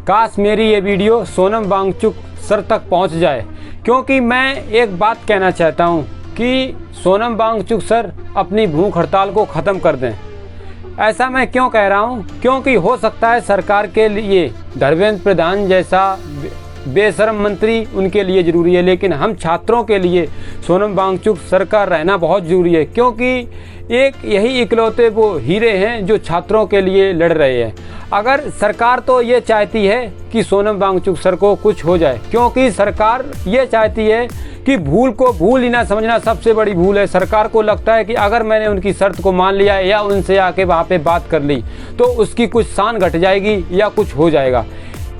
काश मेरी ये वीडियो सोनम वांगचुक सर तक पहुंच जाए, क्योंकि मैं एक बात कहना चाहता हूं कि सोनम वांगचुक सर अपनी भूख हड़ताल को ख़त्म कर दें। ऐसा मैं क्यों कह रहा हूं? क्योंकि हो सकता है सरकार के लिए धर्मेंद्र प्रधान जैसा बेशर्म मंत्री उनके लिए ज़रूरी है, लेकिन हम छात्रों के लिए सोनम वांगचुक सर का रहना बहुत ज़रूरी है, क्योंकि एक यही इकलौते वो हीरे हैं जो छात्रों के लिए लड़ रहे हैं। अगर सरकार तो ये चाहती है कि सोनम वांगचुक सर को कुछ हो जाए, क्योंकि सरकार ये चाहती है कि भूल को भूल ही ना समझना सबसे बड़ी भूल है। सरकार को लगता है कि अगर मैंने उनकी शर्त को मान लिया या उनसे आके वहाँ पे बात कर ली तो उसकी कुछ शान घट जाएगी या कुछ हो जाएगा।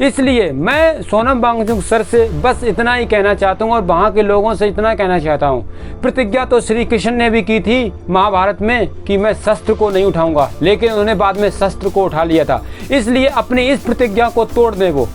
इसलिए मैं सोनम वांगचुक सर से बस इतना ही कहना चाहता हूँ और वहाँ के लोगों से इतना कहना चाहता हूँ। प्रतिज्ञा तो श्री कृष्ण ने भी की थी महाभारत में कि मैं शस्त्र को नहीं उठाऊंगा, लेकिन उन्होंने बाद में शस्त्र को उठा लिया था। इसलिए अपनी इस प्रतिज्ञा को तोड़ दें वो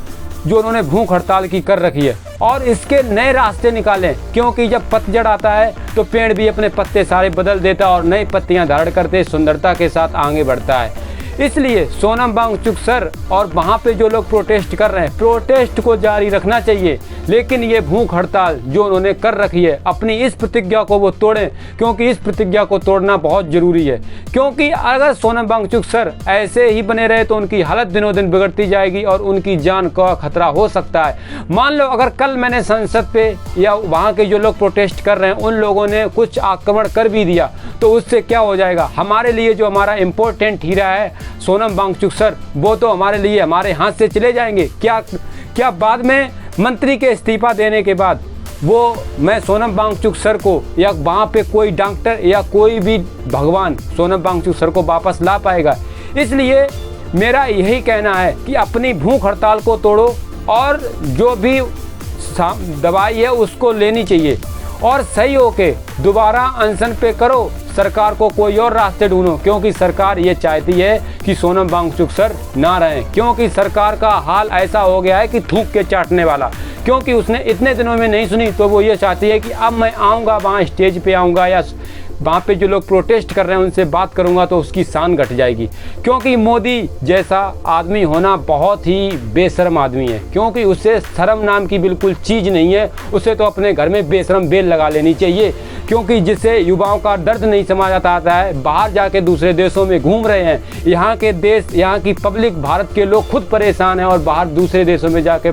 जो उन्होंने भूख हड़ताल की कर रखी है, और इसके नए रास्ते निकालें, क्योंकि जब पतझड़ आता है तो पेड़ भी अपने पत्ते सारे बदल देता है और नई पत्तियां धारण करते सुंदरता के साथ आगे बढ़ता है। इसलिए सोनम वांगचुक सर और वहाँ पे जो लोग प्रोटेस्ट कर रहे हैं, प्रोटेस्ट को जारी रखना चाहिए, लेकिन ये भूख हड़ताल जो उन्होंने कर रखी है अपनी इस प्रतिज्ञा को वो तोड़ें, क्योंकि इस प्रतिज्ञा को तोड़ना बहुत ज़रूरी है। क्योंकि अगर सोनम वांगचुक सर ऐसे ही बने रहे तो उनकी हालत दिनों दिन बिगड़ती जाएगी और उनकी जान का खतरा हो सकता है। मान लो अगर कल मैंने संसद पे या वहाँ के जो लोग प्रोटेस्ट कर रहे हैं उन लोगों ने कुछ आक्रमण कर भी दिया तो उससे क्या हो जाएगा? हमारे लिए जो हमारा इम्पोर्टेंट हीरा है सोनम वांगचुक सर, वो तो हमारे लिए हमारे हाथ से चले जाएंगे। क्या बाद में मंत्री के इस्तीफा देने के बाद वो मैं सोनम वांगचुक सर को या वहाँ पे कोई डॉक्टर या कोई भी भगवान सोनम वांगचुक सर को वापस ला पाएगा? इसलिए मेरा यही कहना है कि अपनी भूख हड़ताल को तोड़ो और जो भी दवाई है उसको लेनी चाहिए और सही होके दोबारा अनशन पे करो। सरकार को कोई और रास्ते ढूंढो, क्योंकि सरकार ये चाहती है कि सोनम वांगचुक सर ना रहें, क्योंकि सरकार का हाल ऐसा हो गया है कि थूक के चाटने वाला। क्योंकि उसने इतने दिनों में नहीं सुनी तो वो ये चाहती है कि अब मैं आऊँगा वहाँ स्टेज पे आऊँगा या वहाँ पे जो लोग प्रोटेस्ट कर रहे हैं उनसे बात करूँगा तो उसकी शान घट जाएगी। क्योंकि मोदी जैसा आदमी होना बहुत ही बेशर्म आदमी है, क्योंकि उसे शर्म नाम की बिल्कुल चीज़ नहीं है। उसे तो अपने घर में बेशर्म बेल लगा लेनी चाहिए, क्योंकि जिसे युवाओं का दर्द नहीं समझ आता है, बाहर जाके दूसरे देशों में घूम रहे हैं। यहाँ के देश, यहाँ की पब्लिक, भारत के लोग खुद परेशान हैं और बाहर दूसरे देशों में जाके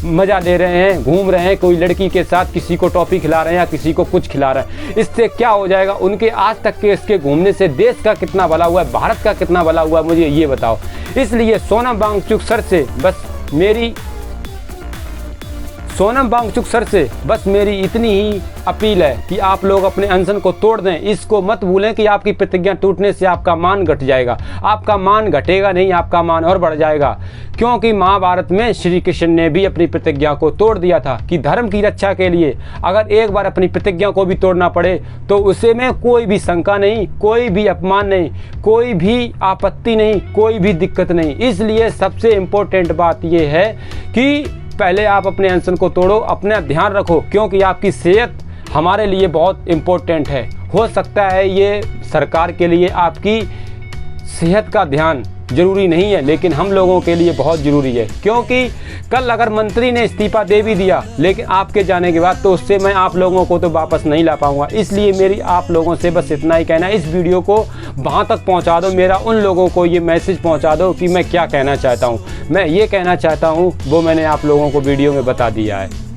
मज़ा ले रहे हैं, घूम रहे हैं। कोई लड़की के साथ किसी को टॉफ़ी खिला रहे हैं या किसी को कुछ खिला रहे हैं। इससे क्या हो जाएगा? उनके आज तक के इसके घूमने से देश का कितना भला हुआ है, भारत का कितना भला हुआ है, मुझे ये बताओ। इसलिए सोनम वांगचुक सर से बस मेरी इतनी ही अपील है कि आप लोग अपने अनशन को तोड़ दें। इसको मत भूलें कि आपकी प्रतिज्ञा टूटने से आपका मान घट जाएगा। आपका मान घटेगा नहीं, आपका मान और बढ़ जाएगा। क्योंकि महाभारत में श्री कृष्ण ने भी अपनी प्रतिज्ञा को तोड़ दिया था कि धर्म की रक्षा के लिए अगर एक बार अपनी प्रतिज्ञा को भी तोड़ना पड़े तो उसे में कोई भी शंका नहीं, कोई भी अपमान नहीं, कोई भी आपत्ति नहीं, कोई भी दिक्कत नहीं। इसलिए सबसे इम्पोर्टेंट बात यह है कि पहले आप अपने अनशन को तोड़ो, अपना ध्यान रखो, क्योंकि आपकी सेहत हमारे लिए बहुत इम्पोर्टेंट है। हो सकता है ये सरकार के लिए आपकी सेहत का ध्यान ज़रूरी नहीं है, लेकिन हम लोगों के लिए बहुत ज़रूरी है। क्योंकि कल अगर मंत्री ने इस्तीफा दे भी दिया, लेकिन आपके जाने के बाद तो उससे मैं आप लोगों को तो वापस नहीं ला पाऊँगा। इसलिए मेरी आप लोगों से बस इतना ही कहना है, इस वीडियो को वहाँ तक पहुँचा दो, मेरा उन लोगों को ये मैसेज पहुँचा दो कि मैं क्या कहना चाहता हूँ। मैं ये कहना चाहता हूँ वो मैंने आप लोगों को वीडियो में बता दिया है।